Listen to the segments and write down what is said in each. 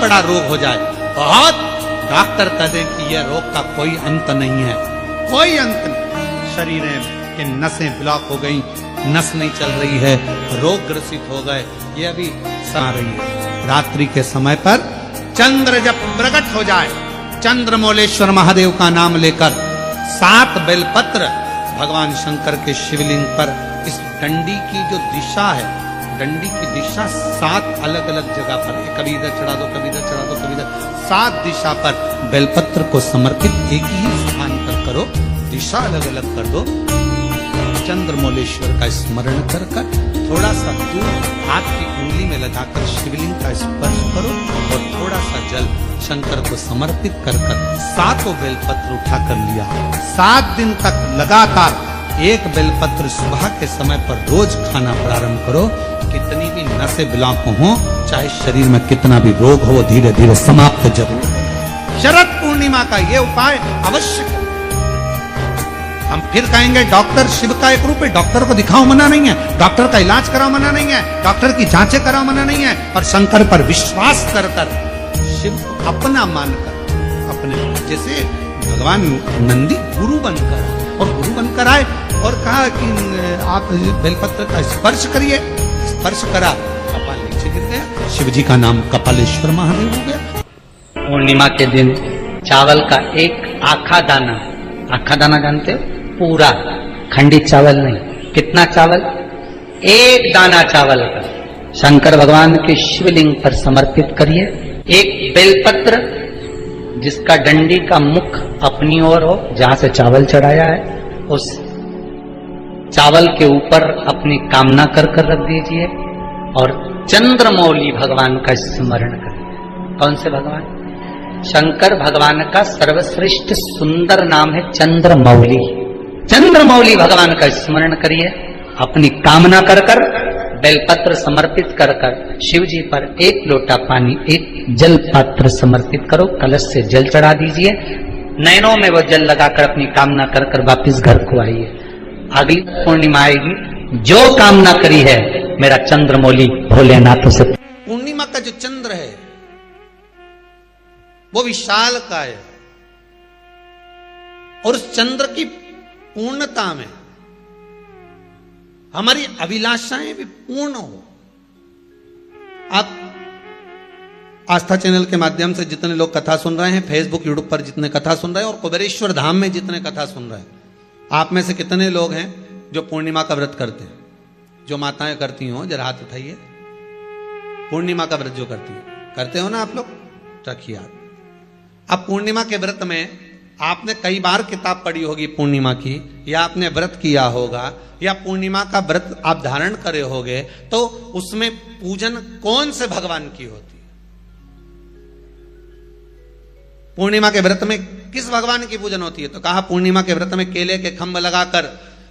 बड़ा रोग हो जाए, बहुत डॉक्टर कहते हैं कि यह रोग का कोई अंत नहीं है, कोई अंत नहीं, शरीर के नसें ब्लॉक हो गई, नस नहीं चल रही है, रोग ग्रसित हो गए, ये अभी आ रही है। रात्रि के समय पर चंद्र जब प्रकट हो जाए, चंद्रमौलेश्वर महादेव का नाम लेकर 7 बेलपत्र भगवान शंकर के शिवलिंग पर, इस डंडी की जो दिशा है, डंडी की दिशा 7 अलग अलग जगह पर है, कभी इधर चढ़ा दो, कभी इधर चढ़ा दो, कभी इधर, 7 दिशा पर बेलपत्र को समर्पित एक ही स्थान पर करो, दिशा अलग अलग कर दो, चंद्रमौलेश्वर का स्मरण कर कर थोड़ा सा दूर हाथ की उंगली में लगाकर शिवलिंग का स्पर्श करो और थोड़ा सा जल शंकर को समर्पित कर कर 7 बेलपत्र उठा कर लिया। 7 दिन तक लगातार एक बेलपत्र सुबह के समय पर रोज खाना प्रारंभ करो। कितनी भी नसें ब्लॉक हो, चाहे शरीर में कितना भी रोग हो, धीरे धीरे समाप्त जरूर। शरद पूर्णिमा का ये उपाय अवश्य करें। हम फिर कहेंगे डॉक्टर शिव का एक रूप है, डॉक्टर को दिखाओ मना नहीं है, डॉक्टर का इलाज कराओ मना नहीं है, डॉक्टर की जांचें कराओ मना नहीं है, पर शंकर पर विश्वास कर कर शिव को अपना मानकर, अपने जैसे भगवान नंदी गुरु बनकर और गुरु बनकर आए और कहा कि आप बेलपत्र का स्पर्श करिए, स्पर्श करा, कपाल नीचे गिर गया, शिव जी का नाम कपालेश्वर महादेव हो गया। पूर्णिमा के दिन चावल का एक आखा दाना जानते हो, पूरा खंडित चावल नहीं, कितना चावल, एक दाना चावल का शंकर भगवान के शिवलिंग पर समर्पित करिए। एक बेलपत्र जिसका डंडी का मुख अपनी ओर हो, जहां से चावल चढ़ाया है, उस चावल के ऊपर अपनी कामना कर कर रख दीजिए और चंद्रमौली भगवान का स्मरण करिए। कौन से भगवान? शंकर भगवान का सर्वश्रेष्ठ सुंदर नाम है चंद्रमौली। चंद्रमौली भगवान का स्मरण करिए, अपनी कामना कर कर बेलपत्र समर्पित कर कर शिव जी पर एक लोटा पानी, एक जल पात्र समर्पित करो, कलश से जल चढ़ा दीजिए, नयनों में वो जल लगाकर अपनी कामना कर कर वापिस घर को आइए। अगली पूर्णिमा आएगी, जो कामना करी है मेरा चंद्रमौली भोलेनाथ से। पूर्णिमा का जो चंद्र है वो विशाल का है और उस चंद्र की पूर्णता में हमारी अभिलाषाएं भी पूर्ण हो। आप आस्था चैनल के माध्यम से जितने लोग कथा सुन रहे हैं, फेसबुक यूट्यूब पर जितने कथा सुन रहे हैं और कुबेरेश्वर धाम में जितने कथा सुन रहे हैं, आप में से कितने लोग हैं जो पूर्णिमा का व्रत करते हैं? जो माताएं करती हो जरा हाथ उठाइए। पूर्णिमा का व्रत जो करती है, करते हो ना आप लोग? रखिए हाथ। अब पूर्णिमा के व्रत में आपने कई बार किताब पढ़ी होगी पूर्णिमा की, या आपने व्रत किया होगा, या पूर्णिमा का व्रत आप धारण करे होगे, तो उसमें पूजन कौन से भगवान की होती है? पूर्णिमा के व्रत में किस भगवान की पूजन होती है? तो कहा पूर्णिमा के व्रत में केले के खंभ लगाकर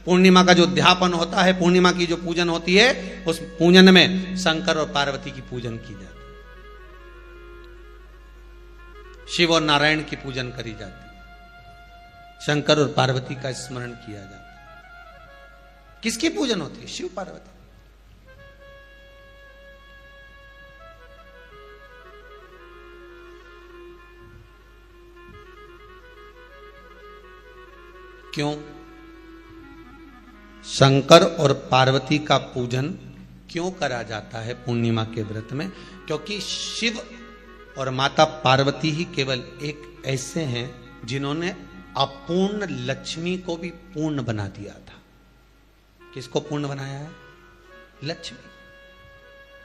पूर्णिमा का जो अध्यापन होता है, पूर्णिमा की जो पूजन होती है, उस पूजन में शंकर और पार्वती की पूजन की जाती है, शिव और नारायण की पूजन करी जाती है, शंकर और पार्वती का स्मरण किया जाता है। किसकी पूजन होती है? शिव पार्वती। क्यों शंकर और पार्वती का पूजन क्यों करा जाता है पूर्णिमा के व्रत में? क्योंकि शिव और माता पार्वती ही केवल एक ऐसे हैं जिन्होंने अपूर्ण लक्ष्मी को भी पूर्ण बना दिया था। किसको पूर्ण बनाया है? लक्ष्मी।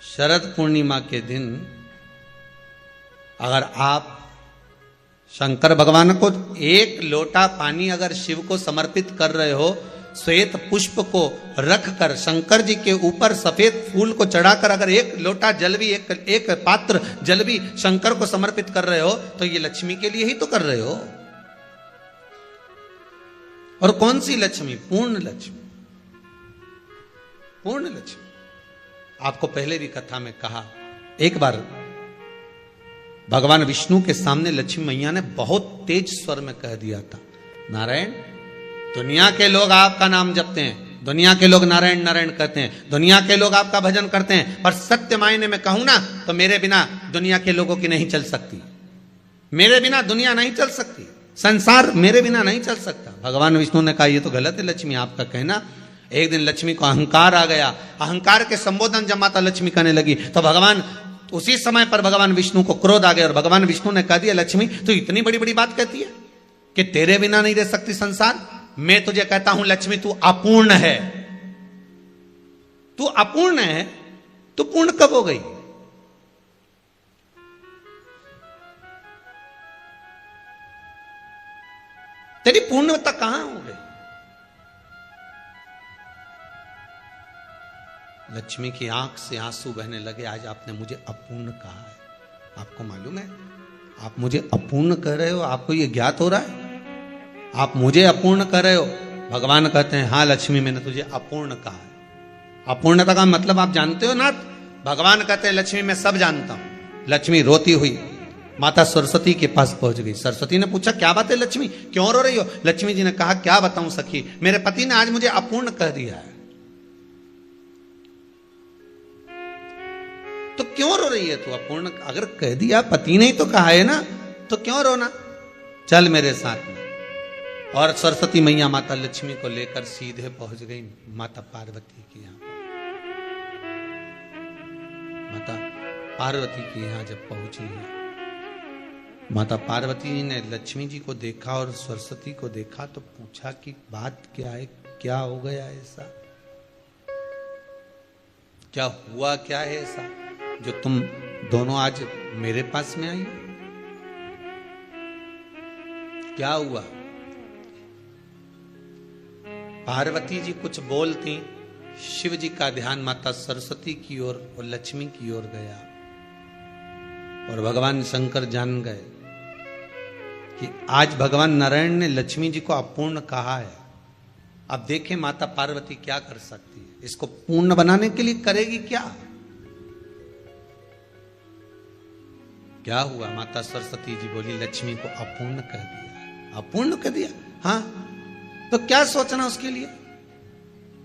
शरद पूर्णिमा के दिन अगर आप शंकर भगवान को एक लोटा पानी अगर शिव को समर्पित कर रहे हो, श्वेत पुष्प को रख कर शंकर जी के ऊपर सफेद फूल को चढ़ाकर अगर एक लोटा जल भी, एक पात्र जल भी शंकर को समर्पित कर रहे हो, तो ये लक्ष्मी के लिए ही तो कर रहे हो। और कौन सी लक्ष्मी? पूर्ण लक्ष्मी। पूर्ण लक्ष्मी। आपको पहले भी कथा में कहा, एक बार भगवान विष्णु के सामने लक्ष्मी मैया ने बहुत तेज स्वर में कह दिया था, नारायण, दुनिया के लोग आपका नाम जपते हैं, दुनिया के लोग नारायण नारायण कहते हैं, दुनिया के लोग आपका भजन करते हैं, पर सत्य मायने में कहूं ना तो मेरे बिना दुनिया के लोगों की नहीं चल सकती, मेरे बिना दुनिया नहीं चल सकती, संसार मेरे बिना नहीं चल सकता। भगवान विष्णु ने कहा ये तो गलत है लक्ष्मी आपका कहना। एक दिन लक्ष्मी को अहंकार आ गया, अहंकार के संबोधन जब माता लक्ष्मी करने लगी तो भगवान उसी समय पर भगवान विष्णु को क्रोध आ गया और भगवान विष्णु ने कह दिया लक्ष्मी तू इतनी बड़ी बड़ी बात कहती है कि तेरे बिना नहीं रह सकती संसार। मैं तुझे कहता हूं लक्ष्मी तू अपूर्ण है, तू अपूर्ण है, तू पूर्ण कब हो गई? तेरी पूर्णता कहां हो गई? लक्ष्मी की आंख से आंसू बहने लगे। आज आपने मुझे अपूर्ण कहा है, आपको मालूम है आप मुझे अपूर्ण कह रहे हो, आपको यह ज्ञात हो रहा है आप मुझे अपूर्ण कह रहे हो? भगवान कहते हैं हाँ लक्ष्मी मैंने तुझे अपूर्ण कहा है। अपूर्णता का मतलब आप जानते हो ना? भगवान कहते हैं लक्ष्मी मैं सब जानता हूं। लक्ष्मी रोती हुई माता सरस्वती के पास पहुंच गई। सरस्वती ने पूछा क्या बात है लक्ष्मी, क्यों रो रही हो? लक्ष्मी जी ने कहा क्या बताऊं सखी, मेरे पति ने आज मुझे अपूर्ण कह दिया है। तो क्यों रो रही है तू? अपूर्ण अगर कह दिया, पति ने ही तो कहा है ना, तो क्यों रोना? चल मेरे साथ में। और सरस्वती मैया माता लक्ष्मी को लेकर सीधे पहुंच गई माता पार्वती के यहां। माता पार्वती के यहां जब पहुंची है, माता पार्वती जी ने लक्ष्मी जी को देखा और सरस्वती को देखा तो पूछा कि बात क्या है, क्या हो गया ऐसा, क्या हुआ, क्या है ऐसा जो तुम दोनों आज मेरे पास में आई? क्या हुआ? पार्वती जी कुछ बोलती, शिव जी का ध्यान माता सरस्वती की ओर और लक्ष्मी की ओर गया और भगवान शंकर जान गए कि आज भगवान नारायण ने लक्ष्मी जी को अपूर्ण कहा है। अब देखें माता पार्वती क्या कर सकती है, इसको पूर्ण बनाने के लिए करेगी क्या? क्या हुआ? माता सरस्वती जी बोली लक्ष्मी को अपूर्ण कह दिया। अपूर्ण कह दिया? हाँ, तो क्या सोचना उसके लिए,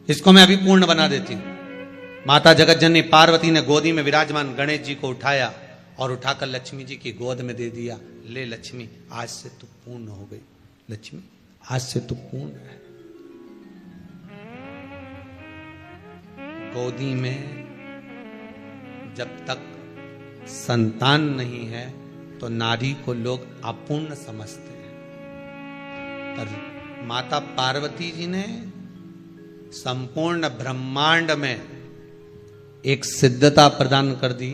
इसको मैं अभी पूर्ण बना देती हूं। माता जगत जननी पार्वती ने गोदी में विराजमान गणेश जी को उठाया और उठाकर लक्ष्मी जी की गोद में दे दिया। ले लक्ष्मी आज से तू पूर्ण हो गई, लक्ष्मी आज से तू पूर्ण है। गोदी में जब तक संतान नहीं है तो नारी को लोग अपूर्ण समझते हैं, पर माता पार्वती जी ने संपूर्ण ब्रह्मांड में एक सिद्धता प्रदान कर दी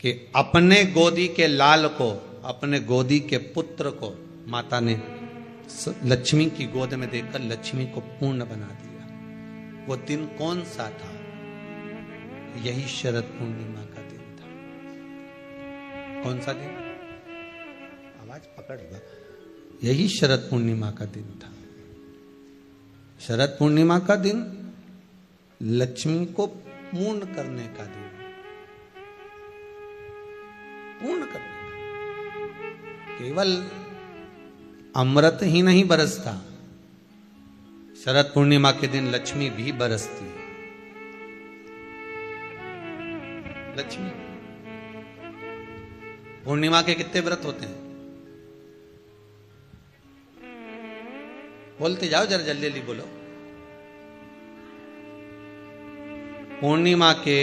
कि अपने गोदी के लाल को, अपने गोदी के पुत्र को माता ने लक्ष्मी की गोद में देकर लक्ष्मी को पूर्ण बना दिया। वो दिन कौन सा था? यही शरद पूर्णिमा का दिन था। कौन सा दिन? आवाज पकड़ लो। यही शरद पूर्णिमा का दिन था। शरद पूर्णिमा का दिन लक्ष्मी को पूर्ण करने का दिन, पूर्ण करने का। केवल अमृत ही नहीं बरसता, शरद पूर्णिमा के दिन लक्ष्मी भी बरसती है। लक्ष्मी पूर्णिमा के कितने व्रत होते हैं? बोलते जाओ जरा, जल्दी जल्दी बोलो। पूर्णिमा के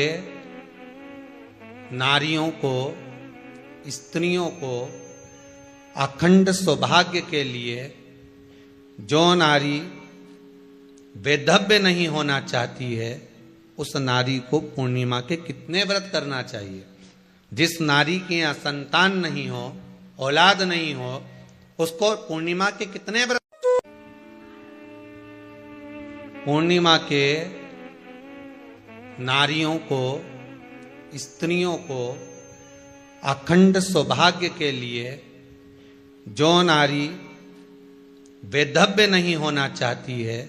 नारियों को, स्त्रियों को अखंड सौभाग्य के लिए, जो नारी वैधव्य नहीं होना चाहती है उस नारी को पूर्णिमा के कितने व्रत करना चाहिए? जिस नारी के यहाँ संतान नहीं हो, औलाद नहीं हो, उसको पूर्णिमा के कितने व्रत? पूर्णिमा के नारियों को, स्त्रियों को अखंड सौभाग्य के लिए, जो नारी वैधव्य नहीं होना चाहती है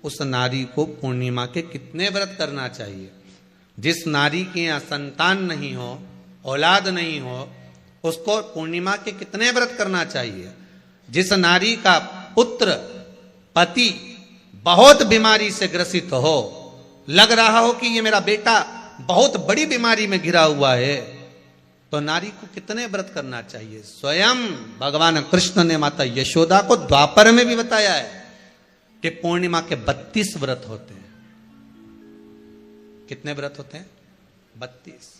उस नारी को पूर्णिमा के कितने व्रत करना चाहिए? जिस नारी के यहाँ संतान नहीं हो, औलाद नहीं हो, उसको पूर्णिमा के कितने व्रत करना चाहिए? जिस नारी का पुत्र, पति बहुत बीमारी से ग्रसित हो, लग रहा हो कि ये मेरा बेटा बहुत बड़ी बीमारी में घिरा हुआ है, तो नारी को कितने व्रत करना चाहिए? स्वयं भगवान कृष्ण ने माता यशोदा को द्वापर में भी बताया है कि पूर्णिमा के 32 व्रत होते हैं। कितने व्रत होते हैं? 32।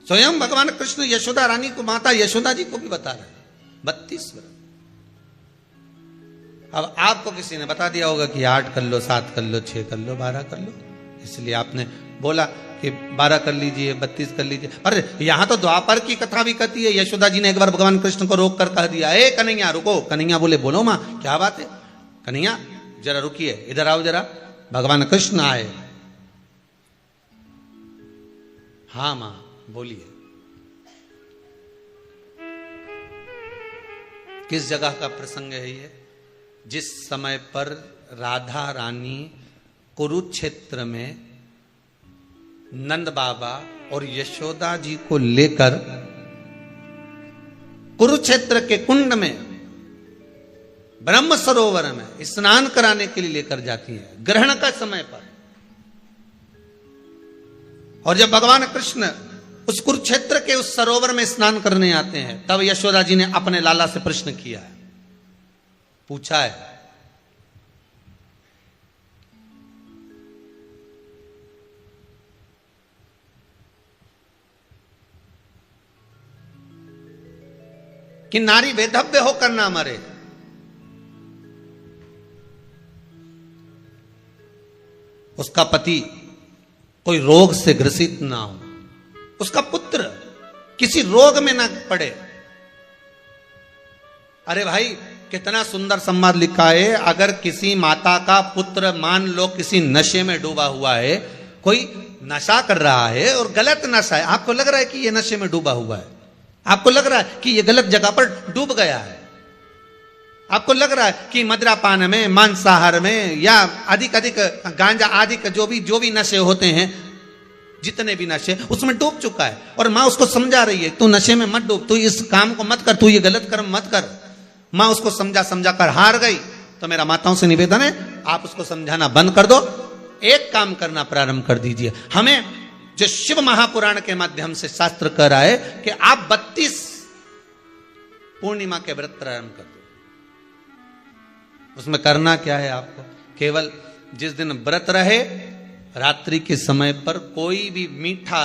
स्वयं भगवान कृष्ण यशोदा रानी को, माता यशोदा जी को भी बता रहे हैं 32 व्रत। अब आपको किसी ने बता दिया होगा कि 8 कर लो, 7 कर लो, 6 कर लो, 12 कर लो, इसलिए आपने बोला कि 12 कर लीजिए, 32 कर लीजिए। अरे यहां तो द्वापर की कथा भी कहती है। यशोदा जी ने एक बार भगवान कृष्ण को रोक कर कह दिया, ए कन्हैया रुको। कन्हैया बोले, बोलो मां क्या बात है? कन्हैया जरा रुकिए, इधर आओ जरा। भगवान कृष्ण आए। हाँ मां बोलिए। किस जगह का प्रसंग है ये? जिस समय पर राधा रानी कुरुक्षेत्र में नंद बाबा और यशोदा जी को लेकर कुरुक्षेत्र के कुंड में, ब्रह्म सरोवर में स्नान कराने के लिए लेकर जाती हैं, ग्रहण का समय पर। और जब भगवान कृष्ण उस कुरुक्षेत्र के उस सरोवर में स्नान करने आते हैं, तब यशोदा जी ने अपने लाला से प्रश्न किया है, पूछा है, कि नारी वेधव्य होकर ना मरे। उसका पति कोई रोग से ग्रसित ना हो, उसका पुत्र किसी रोग में ना पड़े। अरे भाई कितना सुंदर संवाद लिखा है। अगर किसी माता का पुत्र मान लो किसी नशे में डूबा हुआ है, कोई नशा कर रहा है और गलत नशा है, आपको लग रहा है कि ये नशे में डूबा हुआ है, आपको लग रहा है कि ये गलत जगह पर डूब गया है, आपको लग रहा है कि मदिरापान में, मांसाहार में या अधिक गांजा आदि का जो भी नशे होते हैं, जितने भी नशे, उसमें डूब चुका है। और माँ उसको समझा रही है, तू नशे में मत डूब, तू इस काम को मत कर, तू ये गलत कर्म मत कर। माँ उसको समझा कर हार गई। तो मेरा माताओं से निवेदन है, आप उसको समझाना बंद कर दो, एक काम करना प्रारंभ कर दीजिए। हमें जो शिव महापुराण के माध्यम से शास्त्र कह रहा है कि आप 32 पूर्णिमा के व्रत प्रारंभ कर दो। उसमें करना क्या है आपको? केवल जिस दिन व्रत रहे, रात्रि के समय पर कोई भी मीठा,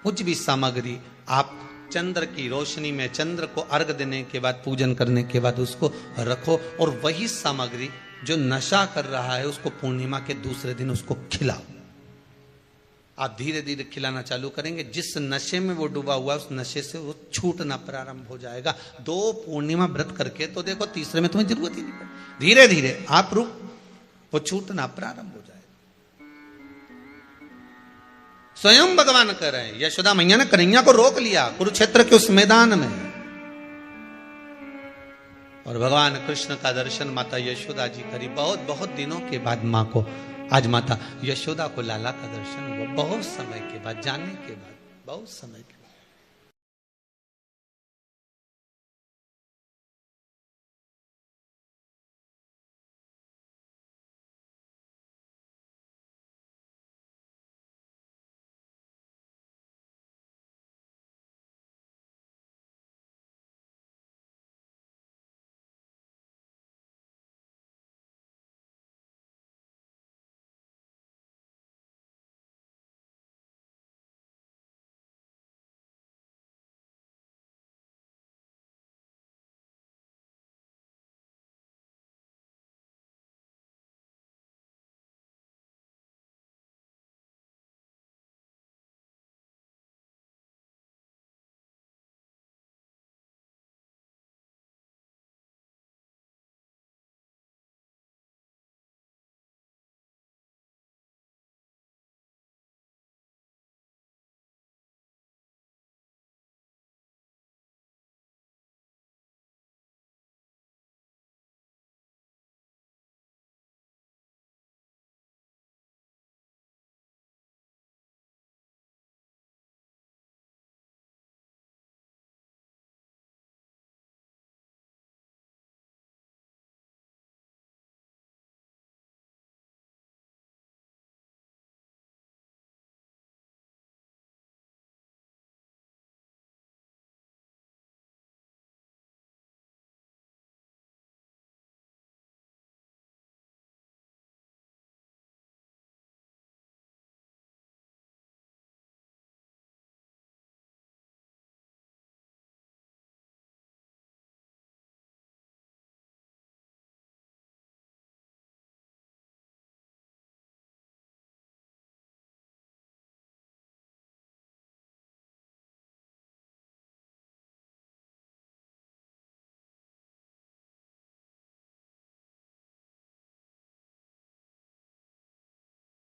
कुछ भी सामग्री आप चंद्र की रोशनी में, चंद्र को अर्घ देने के बाद, पूजन करने के बाद उसको रखो, और वही सामग्री जो नशा कर रहा है उसको पूर्णिमा के दूसरे दिन उसको खिलाओ। आप धीरे धीरे खिलाना चालू करेंगे, जिस नशे में वो डूबा हुआ उस नशे से वो छूटना प्रारंभ हो जाएगा। 2 पूर्णिमा व्रत करके तो देखो, तीसरे में तुम्हें जरूरत ही नहीं पड़ेगी। धीरे धीरे आप वो छूटना प्रारंभ हो जाएगा। स्वयं भगवान कह रहे हैं, यशोदा मैया ने कन्हैया को रोक लिया कुरुक्षेत्र के उस मैदान में, और भगवान कृष्ण का दर्शन माता यशोदा जी करी। बहुत दिनों के बाद मां को, आज माता यशोदा को लाला का दर्शन हुआ, बहुत समय के बाद, जानने के बाद, बहुत समय के बाद।